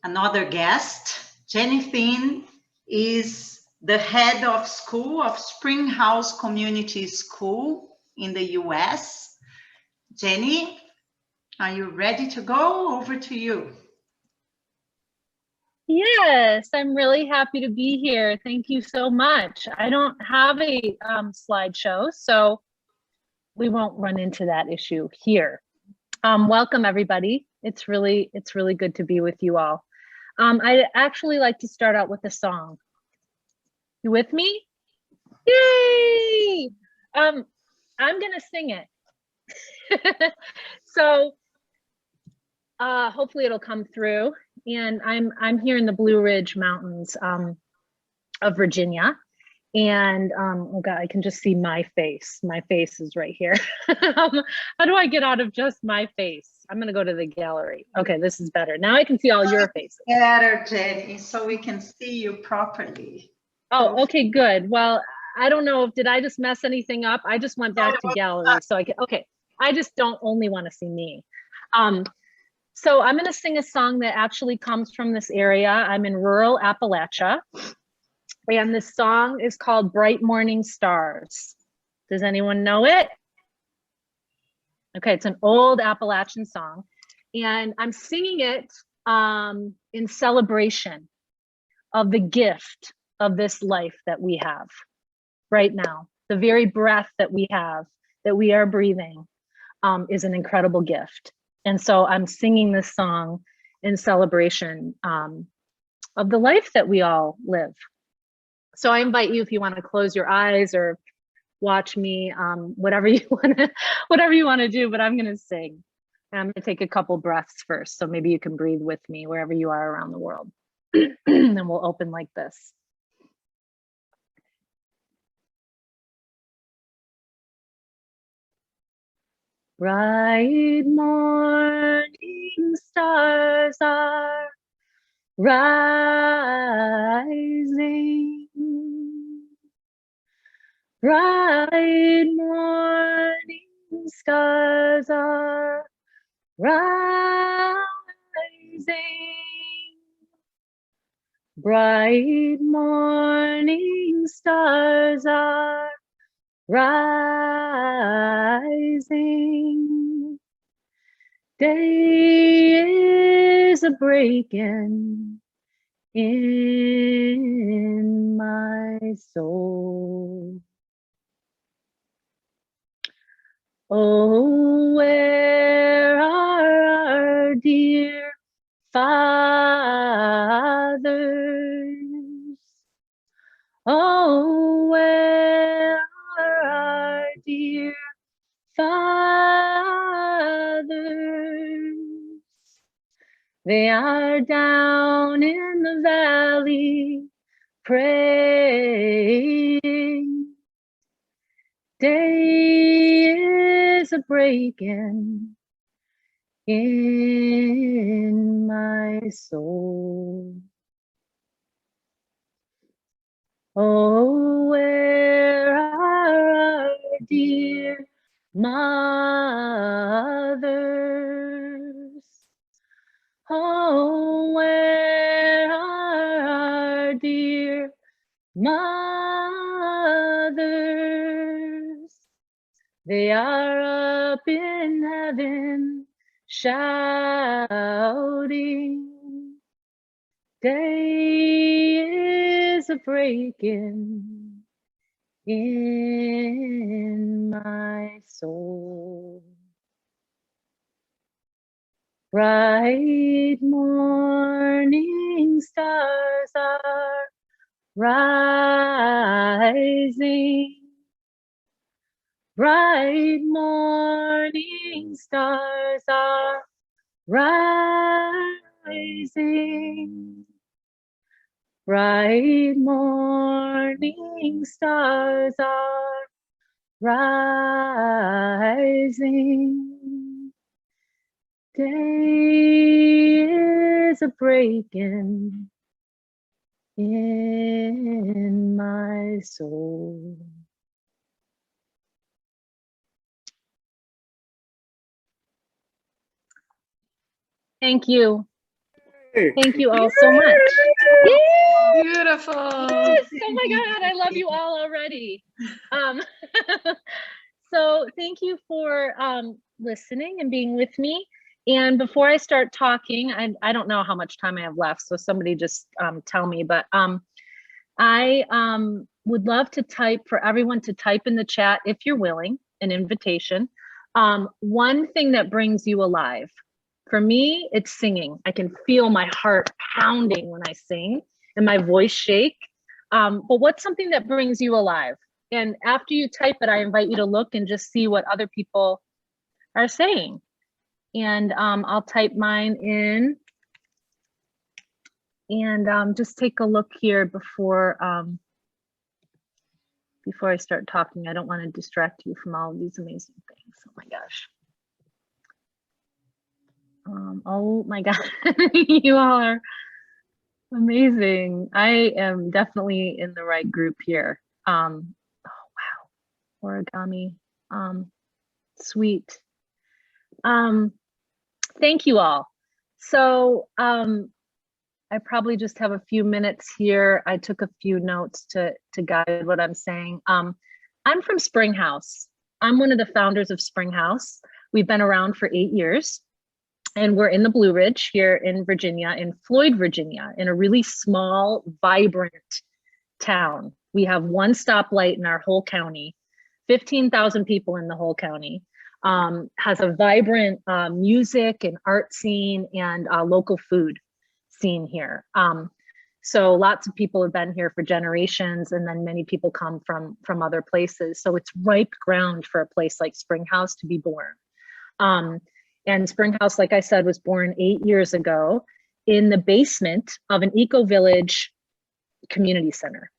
another guest. Jenny Finn is the head of school of Springhouse Community School in the US. Jenny, are you ready to go? Over to you. Yes, I'm really happy to be here. Thank you so much. I don't have a slideshow, so we won't run into that issue here. Welcome everybody. It's really good to be with you all. I actually like to start out with a song. You with me? Yay! I'm gonna sing it. So hopefully it'll come through. And I'm here in the Blue Ridge Mountains of Virginia. And oh God, I can just see my face. My face is right here. How do I get out of just my face? I'm gonna go to the gallery. Okay, this is better. Now I can see all your faces. Better, Jenny, so we can see you properly. Oh, okay, good. Well, I don't know, did I just mess anything up? I just went back to gallery so I can, okay. I just don't only want to see me. So I'm going to sing a song that actually comes from this area. I'm in rural Appalachia. And this song is called Bright Morning Stars. Does anyone know it? Okay, it's an old Appalachian song. And I'm singing it in celebration of the gift of this life that we have right now. The very breath that we have, that we are breathing, is an incredible gift. And so I'm singing this song in celebration of the life that we all live. So I invite you, if you want to close your eyes or watch me, whatever you want to do, but I'm going to sing. And I'm going to take a couple breaths first. So maybe you can breathe with me wherever you are around the world. And we'll open like this. Bright morning stars are rising. Bright morning stars are rising. Bright morning stars are rising. Day is a breaking in my soul. Oh, where are our dear fathers? Oh, where are our dear fathers? They are down in the valley praying. Day is a breaking in my soul. Oh, where are our dear mothers? Oh, where are our dear mothers? They are up in heaven shouting. Day is a breaking in my soul. Bright morning stars are rising. Bright morning stars are rising. Bright morning stars are rising. Day is a breaking in my soul. Thank you. Thank you all so much. Yay! Beautiful. Yes. Oh my God, I love you all already. So thank you for listening and being with me. And before I start talking, I don't know how much time I have left, so somebody just tell me, but I would love to for everyone to type in the chat, if you're willing, an invitation. One thing that brings you alive. For me, it's singing. I can feel my heart pounding when I sing and my voice shake. But what's something that brings you alive? And after you type it, I invite you to look and just see what other people are saying. And I'll type mine in and just take a look here before I start talking. I don't want to distract you from all of these amazing things. Oh my gosh. Oh my God, you all are amazing. I am definitely in the right group here. Oh wow, origami, sweet. Thank you all. So I probably just have a few minutes here. I took a few notes to guide what I'm saying. I'm from Springhouse. I'm one of the founders of Springhouse. We've been around for 8 years. And we're in the Blue Ridge here in Virginia, in Floyd, Virginia, in a really small, vibrant town. We have one stoplight in our whole county, 15,000 people in the whole county, has a vibrant music and art scene and local food scene here. So lots of people have been here for generations, and then many people come from other places. So it's ripe ground for a place like Springhouse to be born. And Springhouse, like I said, was born 8 years ago in the basement of an Ecovillage community center.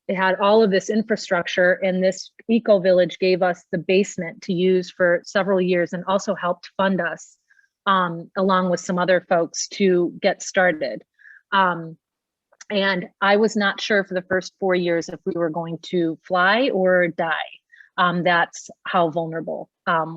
It had all of this infrastructure, and this Ecovillage gave us the basement to use for several years and also helped fund us, along with some other folks, to get started. And I was not sure for the first 4 years if we were going to fly or die. That's how vulnerable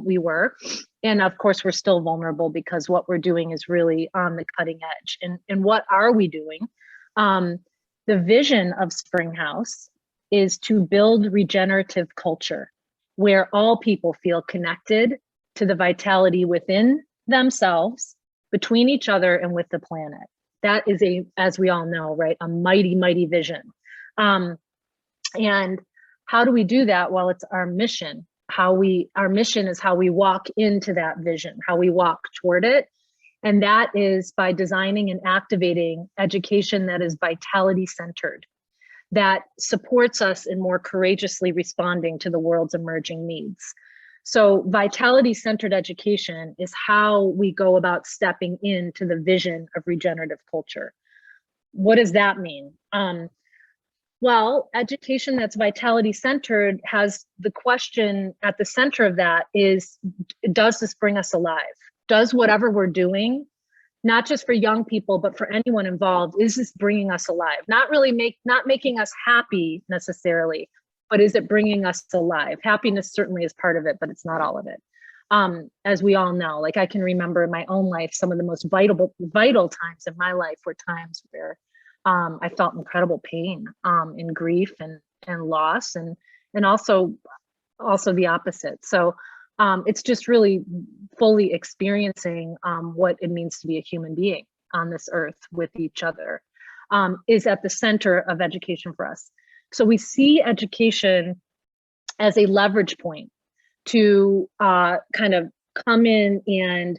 we were. And of course, we're still vulnerable because what we're doing is really on the cutting edge. And what are we doing? The vision of Springhouse is to build regenerative culture where all people feel connected to the vitality within themselves, between each other, and with the planet. That is as we all know, right, a mighty, mighty vision. And how do we do that? Well, it's our mission. Our mission is how we walk into that vision, how we walk toward it. And that is by designing and activating education that is vitality centered, that supports us in more courageously responding to the world's emerging needs. So vitality centered education is how we go about stepping into the vision of regenerative culture. What does that mean? Well, education that's vitality centered has the question at the center of that is, does this bring us alive? Does whatever we're doing, not just for young people, but for anyone involved, is this bringing us alive? Not making us happy necessarily, but is it bringing us alive? Happiness certainly is part of it, but it's not all of it. As we all know, like I can remember in my own life, some of the most vital times in my life were times where I felt incredible pain and grief and loss, and also the opposite. So it's just really fully experiencing what it means to be a human being on this earth with each other is at the center of education for us. So we see education as a leverage point to kind of come in and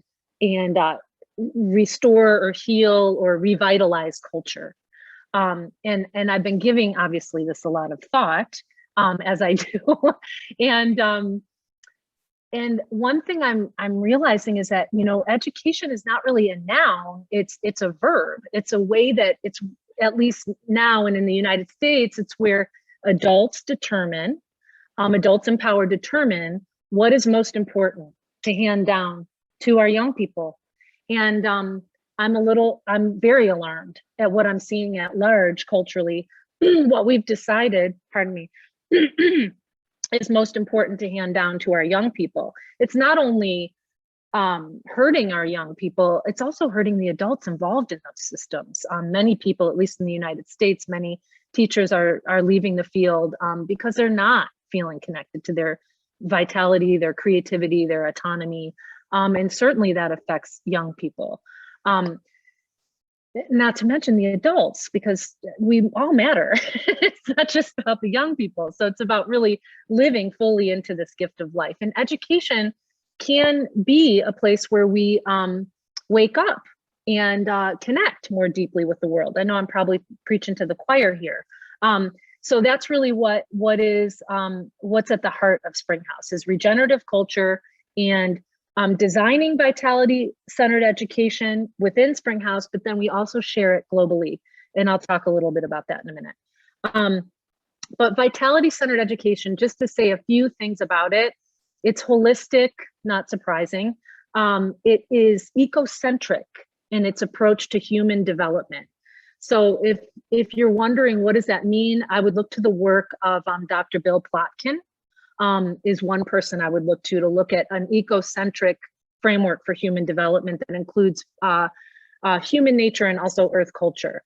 restore or heal or revitalize culture. And I've been giving obviously this a lot of thought as I do. And one thing I'm realizing is that, you know, education is not really a noun, it's a verb. It's a way that it's, at least now and in the United States, it's where adults empowered determine what is most important to hand down to our young people. And I'm very alarmed at what I'm seeing at large culturally. What we've decided, pardon me, is most important to hand down to our young people. It's not only hurting our young people, it's also hurting the adults involved in those systems. Many people, at least in the United States, many teachers are leaving the field because they're not feeling connected to their vitality, their creativity, their autonomy. And certainly that affects young people. Not to mention the adults, because we all matter. It's not just about the young people. So it's about really living fully into this gift of life. And education can be a place where we wake up and connect more deeply with the world. I know I'm probably preaching to the choir here. So that's really what's at the heart of Springhouse is regenerative culture and designing vitality-centered education within Springhouse, but then we also share it globally. And I'll talk a little bit about that in a minute. But vitality-centered education, just to say a few things about it, it's holistic, not surprising. It is ecocentric in its approach to human development. So if you're wondering what does that mean, I would look to the work of Dr. Bill Plotkin. Is one person I would look to look at an ecocentric framework for human development that includes human nature and also earth culture.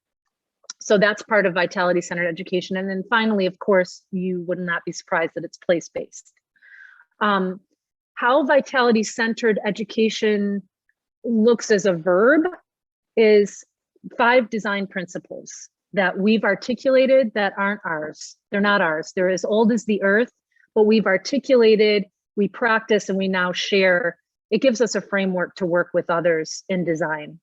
So that's part of vitality-centered education. And then finally, of course, you would not be surprised that it's place-based. How vitality-centered education looks as a verb is 5 design principles that we've articulated that aren't ours. They're not ours. They're as old as the earth, but we've articulated, we practice, and we now share. It gives us a framework to work with others in design.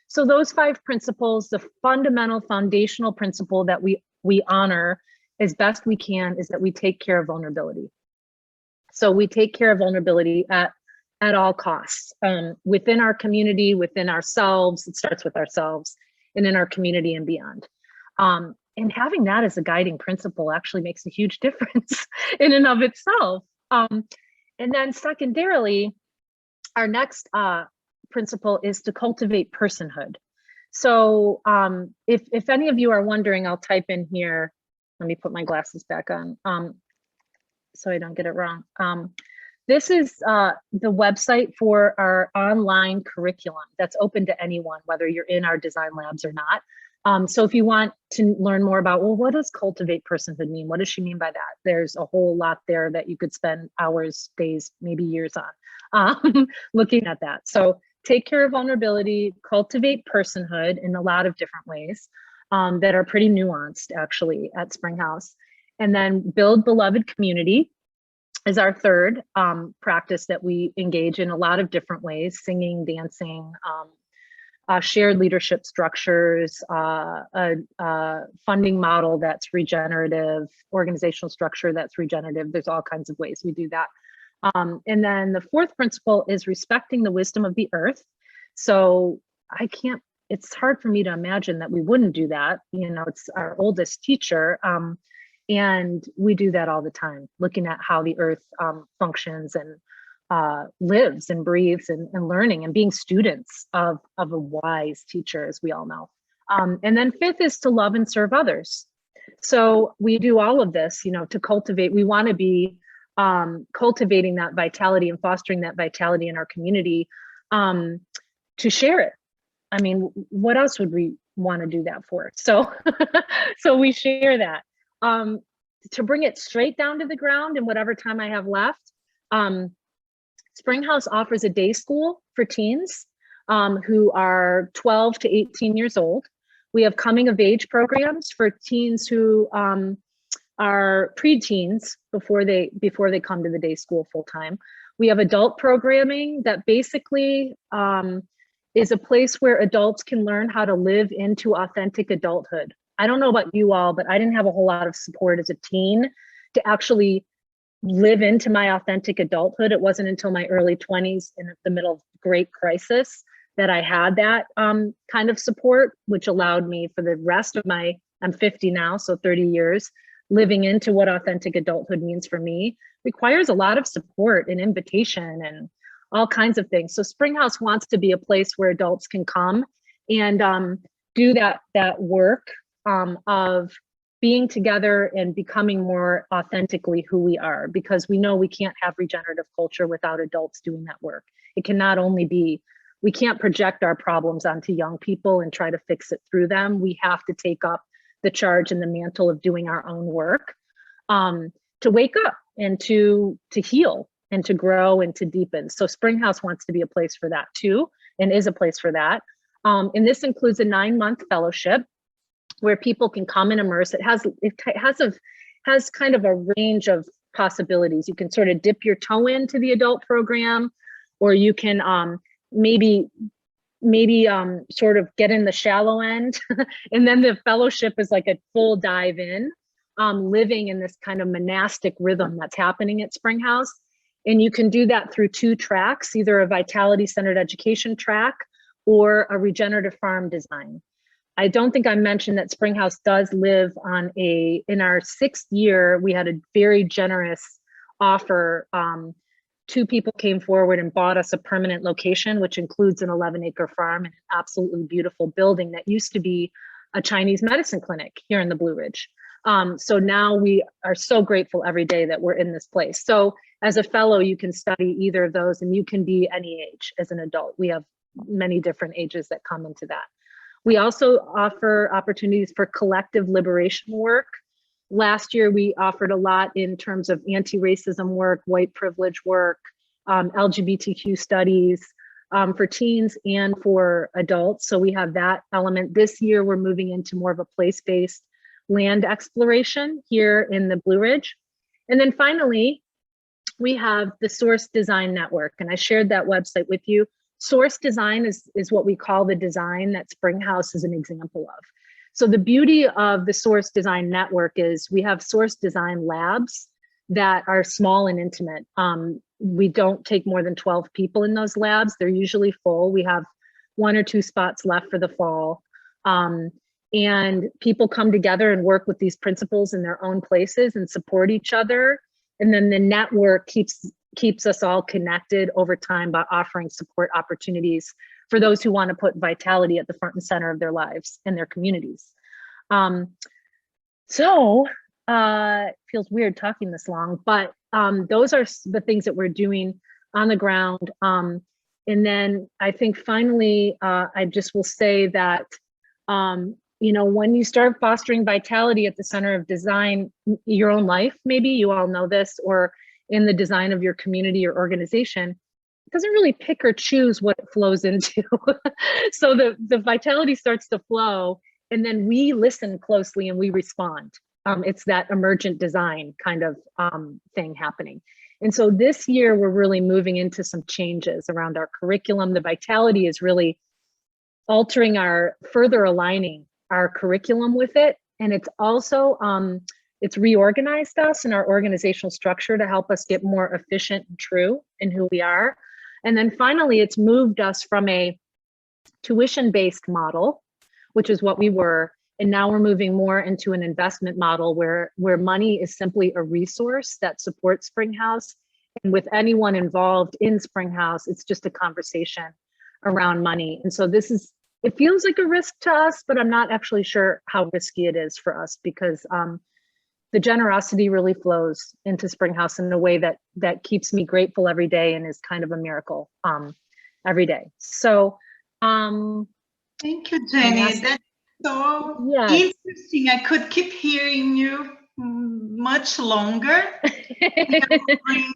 So those 5 principles, the fundamental foundational principle that we honor as best we can is that we take care of vulnerability. So we take care of vulnerability at all costs, within our community, within ourselves. It starts with ourselves, and in our community and beyond. And having that as a guiding principle actually makes a huge difference in and of itself. And then secondarily, our next principle is to cultivate personhood. So if any of you are wondering, I'll type in here, let me put my glasses back on so I don't get it wrong. This is the website for our online curriculum that's open to anyone, whether you're in our design labs or not. So if you want to learn more about, well, what does cultivate personhood mean? What does she mean by that? There's a whole lot there that you could spend hours, days, maybe years on looking at that. So take care of vulnerability, cultivate personhood in a lot of different ways that are pretty nuanced actually at Springhouse. And then build beloved community is our third practice that we engage in a lot of different ways, singing, dancing, shared leadership structures, a funding model that's regenerative, organizational structure that's regenerative. There's all kinds of ways we do that. And then the 4th principle is respecting the wisdom of the earth. So it's hard for me to imagine that we wouldn't do that. You know, it's our oldest teacher. And we do that all the time, looking at how the earth functions and lives and breathes and learning and being students of a wise teacher, as we all know. And then 5th is to love and serve others. So we do all of this, you know, to cultivate. We want to be cultivating that vitality and fostering that vitality in our community to share it. I mean, what else would we want to do that for? So, so we share that. To bring it straight down to the ground in whatever time I have left, Springhouse offers a day school for teens who are 12 to 18 years old. We have coming of age programs for teens who are preteens before they come to the day school full time. We have adult programming that basically is a place where adults can learn how to live into authentic adulthood. I don't know about you all, but I didn't have a whole lot of support as a teen to actually live into my authentic adulthood. It wasn't until my early 20s in the middle of great crisis that I had that kind of support, which allowed me for the rest of I'm 50 now, so 30 years, living into what authentic adulthood means for me requires a lot of support and invitation and all kinds of things. So Springhouse wants to be a place where adults can come and do that work of being together and becoming more authentically who we are, because we know we can't have regenerative culture without adults doing that work. It cannot only be, we can't project our problems onto young people and try to fix it through them. We have to take up the charge and the mantle of doing our own work, to wake up and to heal and to grow and to deepen. So Springhouse wants to be a place for that too, and is a place for that. And this includes a 9-month fellowship where people can come and immerse. It has kind of a range of possibilities. You can sort of dip your toe into the adult program, or you can maybe sort of get in the shallow end. And then the fellowship is like a full dive in, living in this kind of monastic rhythm that's happening at Springhouse. And you can do that through 2 tracks, either a vitality-centered education track or a regenerative farm design. I don't think I mentioned that Springhouse does live on in our 6th year, we had a very generous offer. 2 people came forward and bought us a permanent location, which includes an 11-acre farm and an absolutely beautiful building that used to be a Chinese medicine clinic here in the Blue Ridge. So now we are so grateful every day that we're in this place. So as a fellow, you can study either of those, and you can be any age as an adult. We have many different ages that come into that. We also offer opportunities for collective liberation work. Last year, we offered a lot in terms of anti-racism work, white privilege work, LGBTQ studies for teens and for adults. So we have that element. This year, we're moving into more of a place-based land exploration here in the Blue Ridge. And then finally, we have the Source Design Network, and I shared that website with you. Source design is what we call the design that Springhouse is an example of. So the beauty of the Source Design Network is we have source design labs that are small and intimate. We don't take more than 12 people in those labs. They're usually full. We have 1 or 2 spots left for the fall. And people come together and work with these principles in their own places and support each other. And then the network keeps us all connected over time by offering support opportunities for those who want to put vitality at the front and center of their lives and their communities. It feels weird talking this long, but those are the things that we're doing on the ground. And then I think finally, I just will say that, when you start fostering vitality at the center of design, your own life, maybe you all know this, or in the design of your community or organization, it doesn't really pick or choose what it flows into. So the vitality starts to flow, and then we listen closely and we respond. It's that emergent design kind of thing happening. And so this year, we're really moving into some changes around our curriculum. The vitality is really further aligning our curriculum with it. And it's also, it's reorganized us in our organizational structure to help us get more efficient and true in who we are. And then finally, it's moved us from a tuition-based model, which is what we were, and now we're moving more into an investment model where money is simply a resource that supports Springhouse. And with anyone involved in Springhouse, it's just a conversation around money. And so it feels like a risk to us, but I'm not actually sure how risky it is for us, because the generosity really flows into Springhouse in a way that keeps me grateful every day and is kind of a miracle every day. So thank you, Jenny. That's so interesting. I could keep hearing you much longer. We have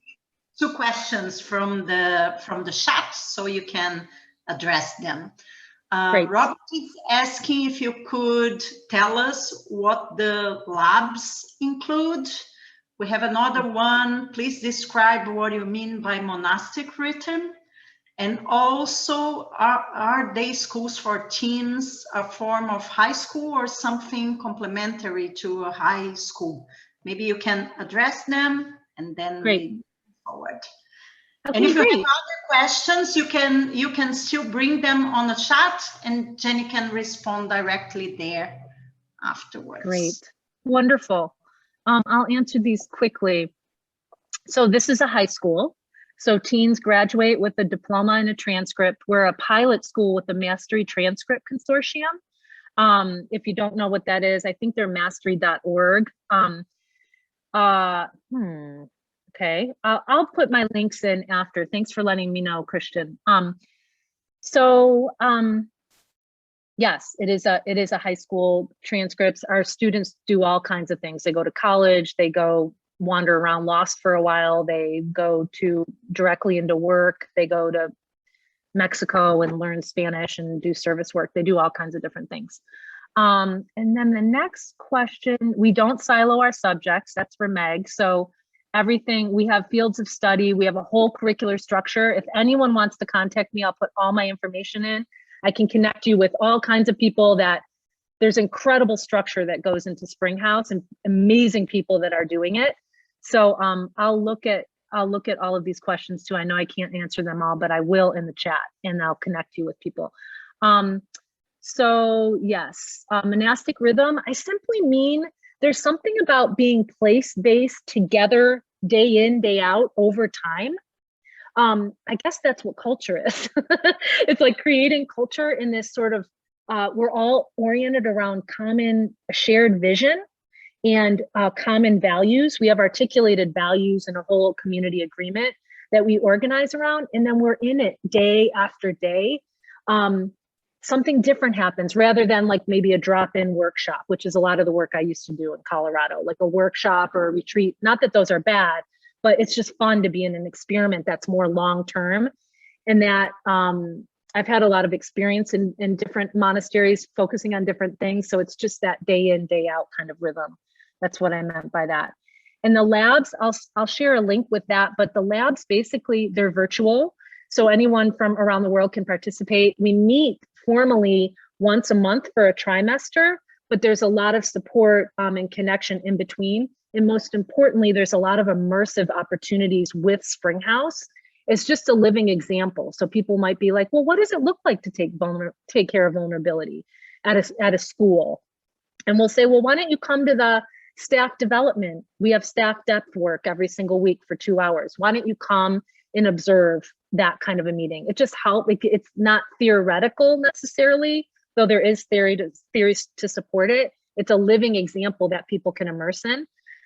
2 questions from the chat, so you can address them. Robert is asking if you could tell us what the labs include. We have another one. Please describe what you mean by monastic rhythm. And also, are day schools for teens a form of high school or something complementary to a high school? Maybe you can address them and then we move forward. Okay, and if you have other questions, you can still bring them on the chat, and Jenny can respond directly there afterwards. Great, wonderful. I'll answer these quickly. So this is a high school. So teens graduate with a diploma and a transcript. We're a pilot school with the Mastery Transcript Consortium. If you don't know what that is, I think they're mastery.org. Okay, I'll put my links in after. Thanks for letting me know, Christian. Yes, it is a high school transcripts. Our students do all kinds of things. They go to college, they go wander around lost for a while, they go to directly into work, they go to Mexico and learn Spanish and do service work. They do all kinds of different things. And then the next question, we don't silo our subjects, that's for Meg. So everything, we have fields of study, we have a whole curricular structure. If anyone wants to contact me, I'll put all my information in. I can connect you with all kinds of people that there's incredible structure that goes into Springhouse and amazing people that are doing it. So I'll look at all of these questions too. I know I can't answer them all, but I will in the chat and I'll connect you with people. So yes, monastic rhythm, I simply mean there's something about being place-based together day in, day out over time. I guess that's what culture is. It's like creating culture in this sort of, we're all oriented around common shared vision and common values. We have articulated values and a whole community agreement that we organize around, and then we're in it day after day. Something different happens rather than like maybe a drop-in workshop, which is a lot of the work I used to do in Colorado, like a workshop or a retreat. Not that those are bad, but it's just fun to be in an experiment that's more long-term. And that I've had a lot of experience in different monasteries focusing on different things. So it's just that day in, day out kind of rhythm. That's what I meant by that. And the labs, I'll share a link with that, but the labs basically, they're virtual. So anyone from around the world can participate. We meet formally once a month for a trimester, but there's a lot of support and connection in between. And most importantly, there's a lot of immersive opportunities with Springhouse. It's just a living example. So people might be like, well, what does it look like to take care of vulnerability at a school? And we'll say, well, why don't you come to the staff development? We have staff depth work every single week for 2 hours. Why don't you come and observe that kind of a meeting? It just helps. It's not theoretical necessarily, though there is theories to support it. It's a living example that people can immerse in.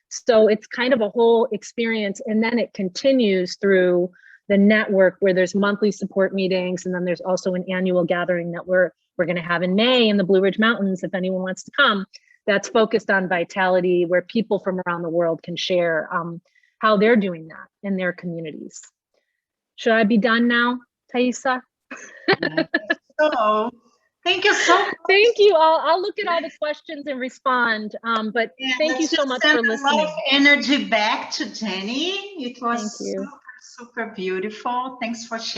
So it's kind of a whole experience. And then it continues through the network where there's monthly support meetings. And then there's also an annual gathering that we're going to have in May in the Blue Ridge Mountains, if anyone wants to come, that's focused on vitality, where people from around the world can share how they're doing that in their communities. Should I be done now, Thaisa? So, thank you so much. Thank you. I'll look at all the questions and respond. But yeah, thank you so much for listening. A lot of energy back to Jenny. It was super beautiful. Thanks for sharing.